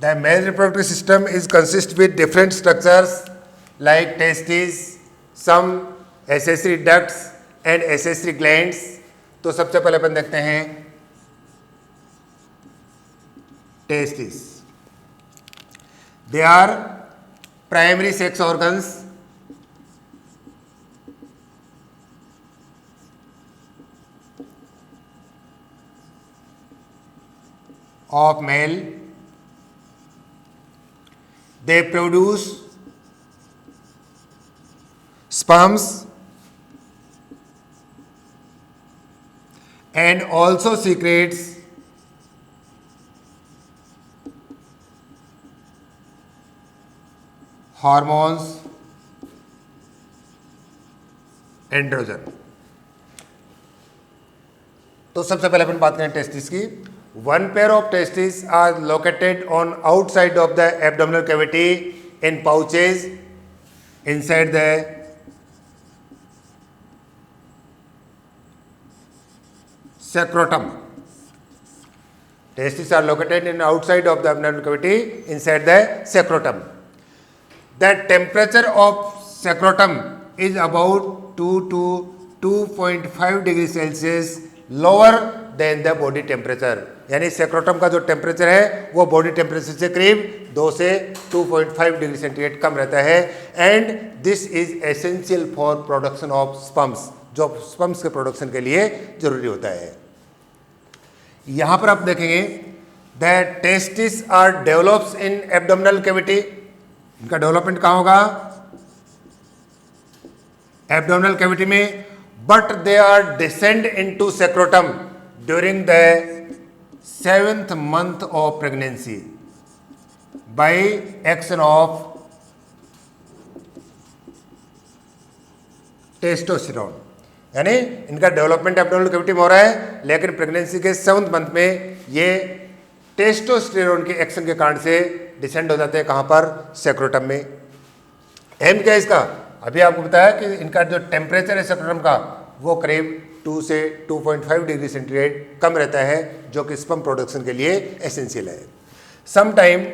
The male reproductive system is consist with different structures like testes, some accessory ducts and accessory glands. तो सबसे पहले अपन देखते हैं testes. They are primary sex organs of male. They produce sperms and also secretes hormones, androgen. तो सबसे पहले अपन बात करें टेस्टिस की. One pair of testes are located on outside of the abdominal cavity in pouches inside the scrotum. Testes are located in outside of the abdominal cavity inside the scrotum. The temperature of scrotum is about 2 to 2.5 degrees Celsius lower than the body temperature. यानी सेक्रोटम का जो temperature है वो body temperature से करीब 2 से 2.5 degree centigrade कम रहता है. And this is essential for production of sperms, जो स्पर्म्स के प्रोडक्शन के लिए जरूरी होता है. यहां पर आप देखेंगे the testis are develops in abdominal cavity. इनका डेवलपमेंट कहाँ होगा? एब्डोमिनल कैविटी में. But they are descend into scrotum during the 7th month of pregnancy by action of testosterone. यानी इनका डेवलपमेंट एब्डोमिनल कैविटी में हो रहा है, लेकिन प्रेगनेंसी के 7th मंथ में ये टेस्टोस्टेरोन के एक्शन के कारण से डिसेंड हो जाते हैं. कहाँ पर? सेक्रोटम में. एम क्या है इसका? अभी आपको बताया कि इनका जो टेम्परेचर है सेक्रोटम का वो करीब 2 से 2.5 डिग्री सेंटीग्रेड कम रहता है, जो कि स्पर्म प्रोडक्शन के लिए एसेंशियल है. Sometime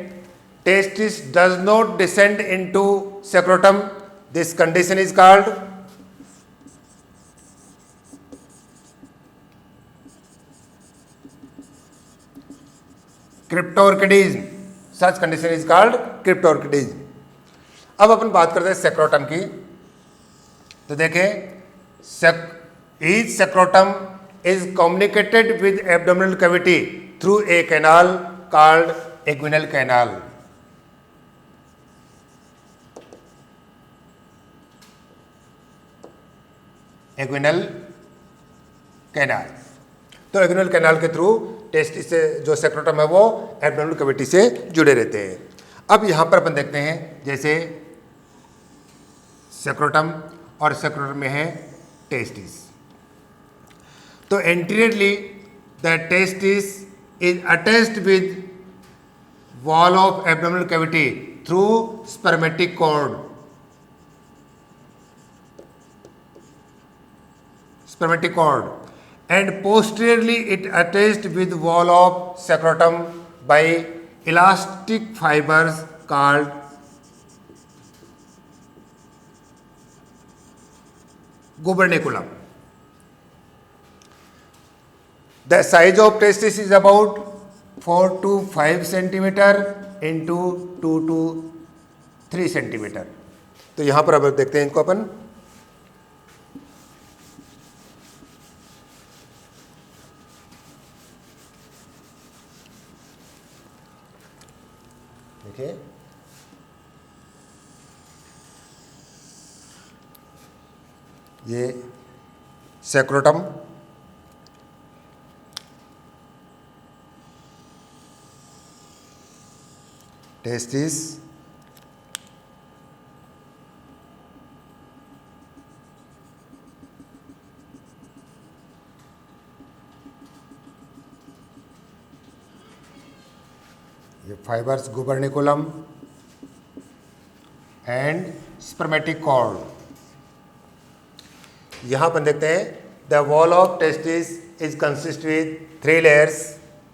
testis does not descend into scrotum. This condition is called cryptorchidism. Such condition is called cryptorchidism. अब अपन बात करते हैं सेक्रोटम की. तो देखें, each scrotum is communicated with abdominal cavity through a canal called inguinal canal. Inguinal canal. तो inguinal canal के थ्रू टेस्टिस से जो सेक्रोटम है वो एब्डोमिनल कैविटी से जुड़े रहते हैं. अब यहाँ पर अपन देखते हैं जैसे सेक्रोटम और सेक्रोटम में है टेस्टिस. तो anteriorly the testis is attached with wall of abdominal cavity through spermatic cord. Spermatic cord. And posteriorly it attached with wall of scrotum by elastic fibres called gubernaculum. The size of testis is about 4 to 5 centimeter into 2 to 3 centimeter. तो यहाँ पर अब देखते हैं इनको अपन. देखिए, ये सेक्रोटम, testis, ये फाइबर्स गुबर्निकुलम एंड स्पर्मेटिक कॉर्ड. यहाँ पर देखते हैं the wall of testis is consist with 3 layers.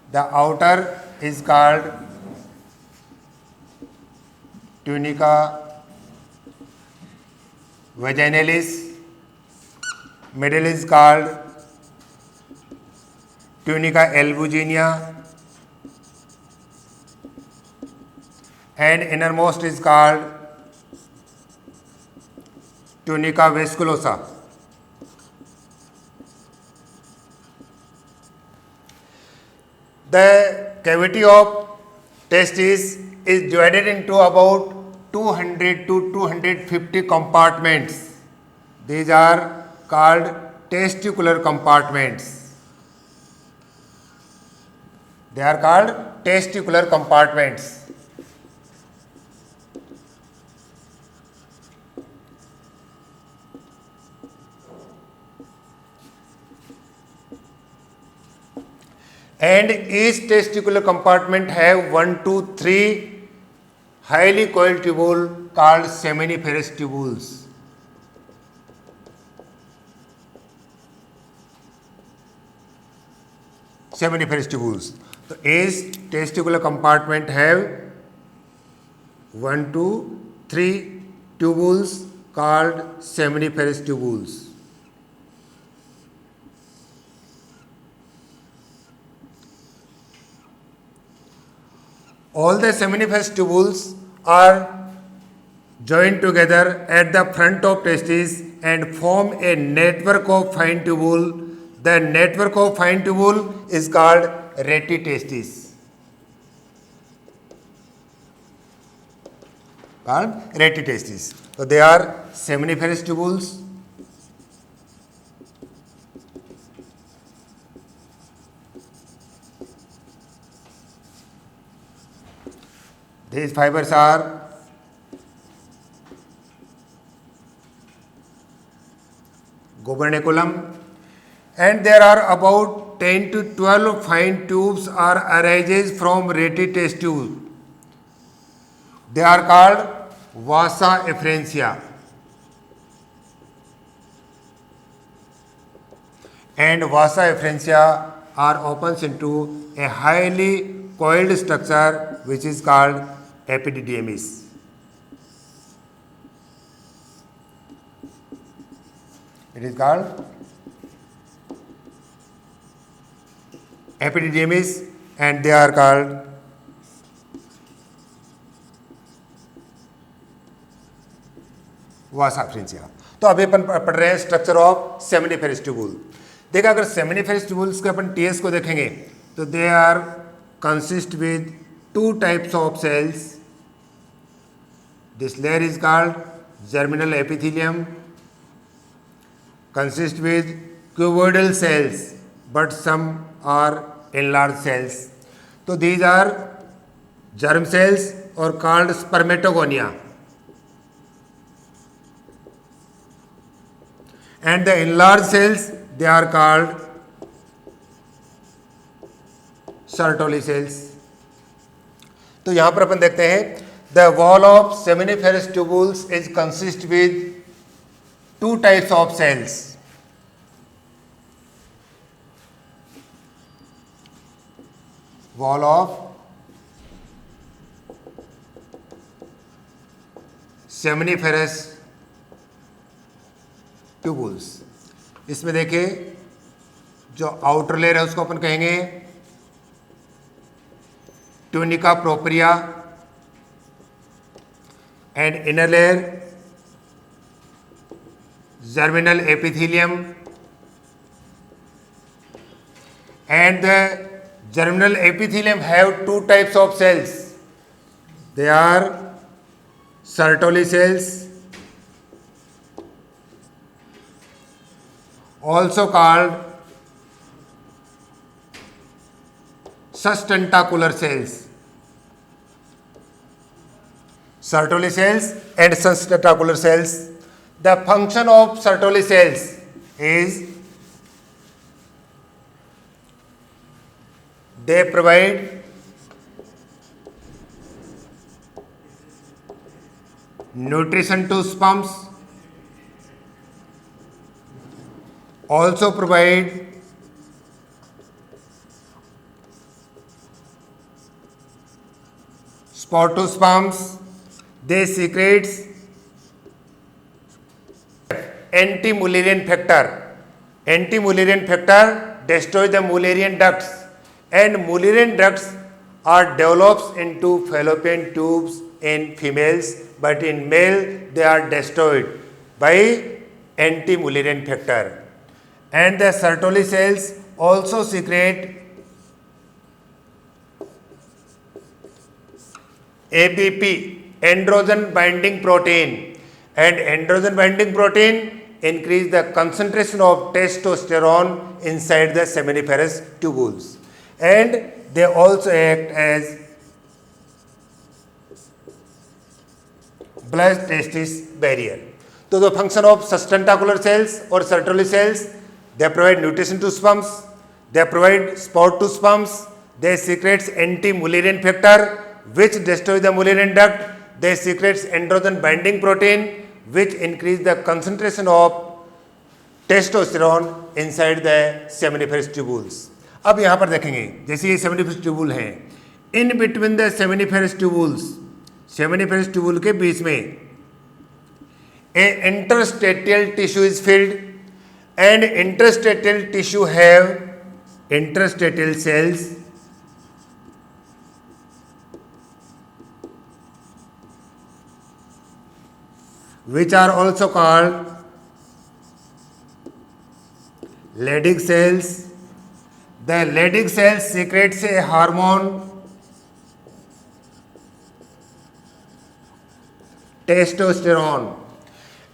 The outer is called tunica vaginalis. Middle is called tunica albuginea, and innermost is called tunica vasculosa. The cavity of testis is divided into about 200 to 250 compartments. These are called testicular compartments. They are called testicular compartments. And each testicular compartment have 1 to 3 highly coiled tubule called seminiferous tubules. Seminiferous tubules. So each testicular compartment have 1 to 3 tubules called seminiferous tubules. All the seminiferous tubules are joined together at the front of testis and form a network of fine tubule. The network of fine tubule is called retitestis. Called retitestis. So they are seminiferous tubules. These fibers are gubernaculum, and there are about 10 to 12 fine tubes are arises from retitestis. They are called vasa efferentia, and vasa efferentia are opens into a highly coiled structure which is called epididymis. It is called epididymis, and they are called वासा फ्रेंसिया. तो अभी अपन पढ़ रहे हैं structure of seminiferous tubule. देखा अगर seminiferous tubules के अपन TS को देखेंगे तो they are consist with 2 types of cells. This layer is called germinal epithelium, consist with cuboidal cells, but some are enlarged cells. So these are germ cells or called spermatogonia, and the enlarged cells they are called Sertoli cells. तो यहाँ पर अपन देखते हैं the wall of seminiferous tubules is consist with 2 types of cells. Wall of seminiferous tubules. इसमें देखिए जो outer layer है उसको अपन कहेंगे tunica propria, and inner layer germinal epithelium, and the germinal epithelium have 2 types of cells. They are Sertoli cells, also called sustentacular cells. Sertoli cells and sustentacular cells. The function of Sertoli cells is they provide nutrition to sperms, also provide spotosperms. they secretes anti-Mullerian factor. Anti-Mullerian factor destroys the Mullerian ducts, and Mullerian ducts are developed into fallopian tubes in females, but in male they are destroyed by anti-Mullerian factor. And the Sertoli cells also secrete ABP, androgen binding protein, and androgen binding protein increase the concentration of testosterone inside the seminiferous tubules, and they also act as blood testis barrier. So the function of sustentacular cells or Sertoli cells, they provide nutrition to sperms, they provide sport to sperms, they secrete anti-Mullerian factor which destroys the Mullerian duct, they secrete androgen binding protein which increase the concentration of testosterone inside the seminiferous tubules. अब यहाँ पर देखेंगे जैसे ये seminiferous tubule है, in between the seminiferous tubules, seminiferous tubule के बीच में a interstitial tissue is filled, and interstitial tissue have interstitial cells which are also called Leydig cells. The Leydig cells secretes a hormone testosterone,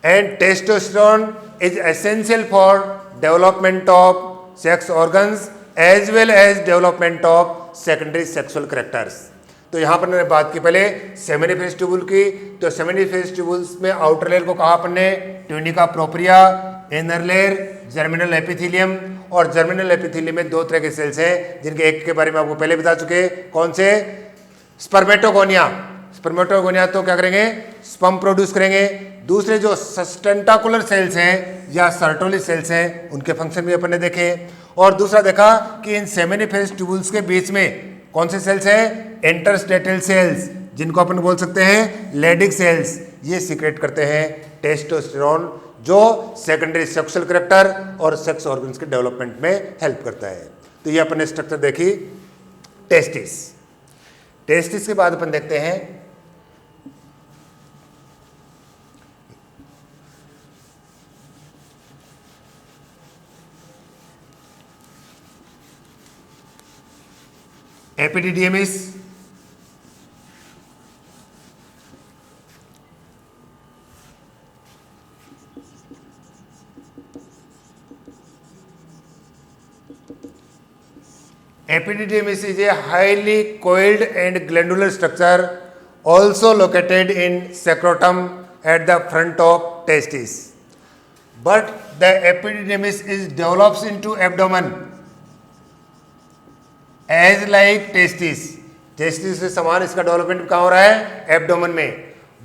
and testosterone is essential for development of sex organs as well as development of secondary sexual characters. तो यहाँ पर मैंने बात की पहले seminiferous tubule की, तो seminiferous tubules में आउटर लेयर को कहा अपन ने tunica propria, inner layer germinal epithelium, और जर्मिनल एपिथेलियम में दो तरह के सेल्स हैं जिनके एक के बारे में आपको पहले बता चुके, कौन से? स्पर्मेटोगोनिया। स्पर्मेटोगोनिया तो क्या करेंगे? स्पर्म प्रोड्यूस करेंगे। दूसरे जो सस्टेंटाकुलर सेल्स हैं या सर्टोली सेल्स हैं उनके फंक्शन भी अपन ने देखे, और दूसरा देखा कि इन सेमिनिफेरस ट्यूबुल्स के बीच में कौन से सेल्स हैं? इंटरस्टेटल सेल्स, जिनको अपन बोल सकते हैं लेडिक सेल्स। ये सीक्रेट करते हैं टेस्टोस्टेरोन जो सेकेंडरी सेक्सुअल करैक्टर और सेक्स ऑर्गन्स के डेवलपमेंट में हेल्प करता है। तो ये अपन ने स्ट्रक्चर देखी टेस्टिस। टेस्टिस के बाद अपन देखते हैं एपिडिडियमिस। Epididymis is a highly coiled and glandular structure also located in scrotum at the front of testis. But the epididymis is develops into abdomen as like testis. Testis से समान इसका development कहाँ हो रहा है? एब्डोमेन में.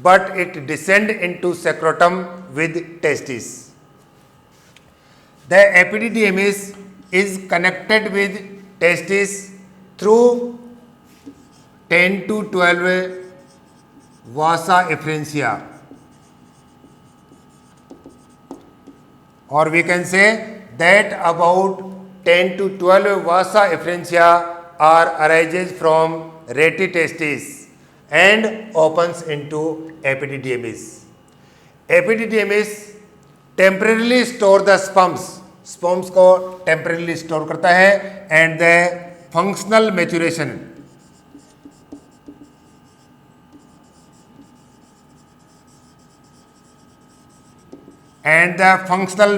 But it descend into scrotum with testis. The epididymis is connected with testis through 10 to 12 vasa efferentia, or we can say that about 10 to 12 vasa efferentia are arises from rete testis and opens into epididymis. Epididymis temporarily store the sperms, sperms को temporarily store करता है, and the functional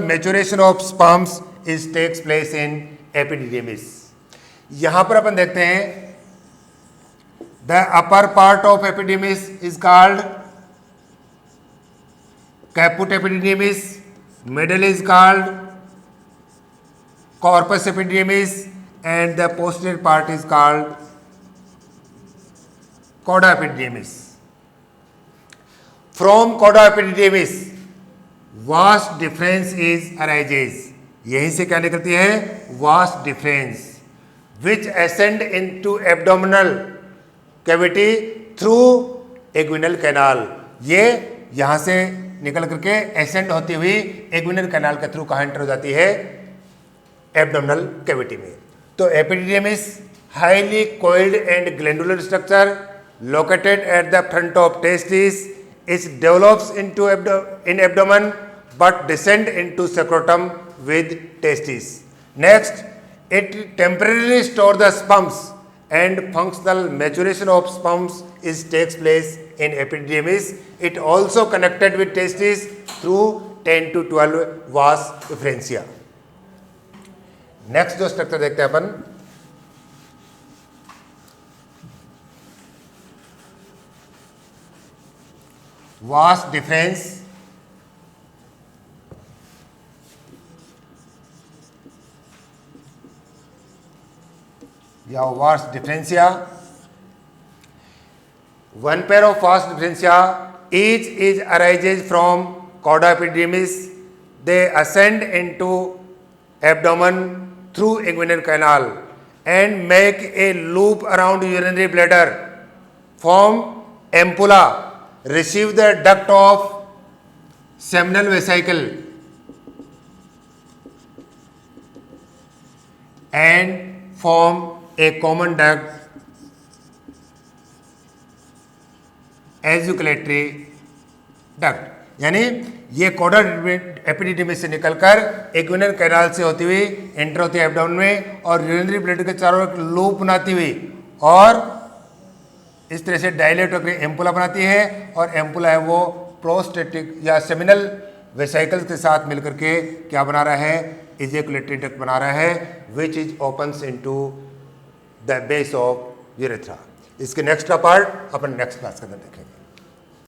maturation of sperms is takes place in epididymis. यहां पर अपन देखते हैं the upper part of epididymis is called caput epididymis, middle is called corpus epididymis, and the posterior part is called cauda epididymis. From cauda epididymis vast difference is arises. यहीं से क्या निकलती है? vast difference which ascend into abdominal cavity through inguinal canal, ये यहाँ से निकल करके एसेंड होती हुई एग्विनल कैनाल के थ्रू कहाँ एंटर हो जाती है, एब्डोमिनल कैविटी में। तो epididymis highly coiled and glandular structure located at the front of testis. It develops into in abdomen but descend into scrotum with testis. Next, it temporarily stores the sperms and functional maturation of sperms takes place in epididymis. It also connected with testis through 10 to 12 vas efferentia. Next जो structure देखते हैं अपन, vas deferens या वास differentia. One pair of वास differentia each is arises from cauda epididymis. They ascend into abdomen through inguinal canal and make a loop around urinary bladder, form ampulla, receive the duct of seminal vesicle and form a common duct, ejaculatory duct. यानी ये coda epididymis से निकलकर एग्विनल canal से होती हुई enter होती है abdomen में और यूरिनरी ब्लैडर के चारों ओर लूप बनाती हुई और इस तरह से डायलेट होकर एम्पुला बनाती है, और एम्पुला है वो प्रोस्टेटिक या सेमिनल वेसाइकल्स के साथ मिलकर के क्या बना रहा है, इजेकुलेटरी डक्ट बना रहा है, which is opens into the base of urethra. इसके नेक्स्ट का पार्ट अपन नेक्स्ट क्लास के अंदर देखेंगे।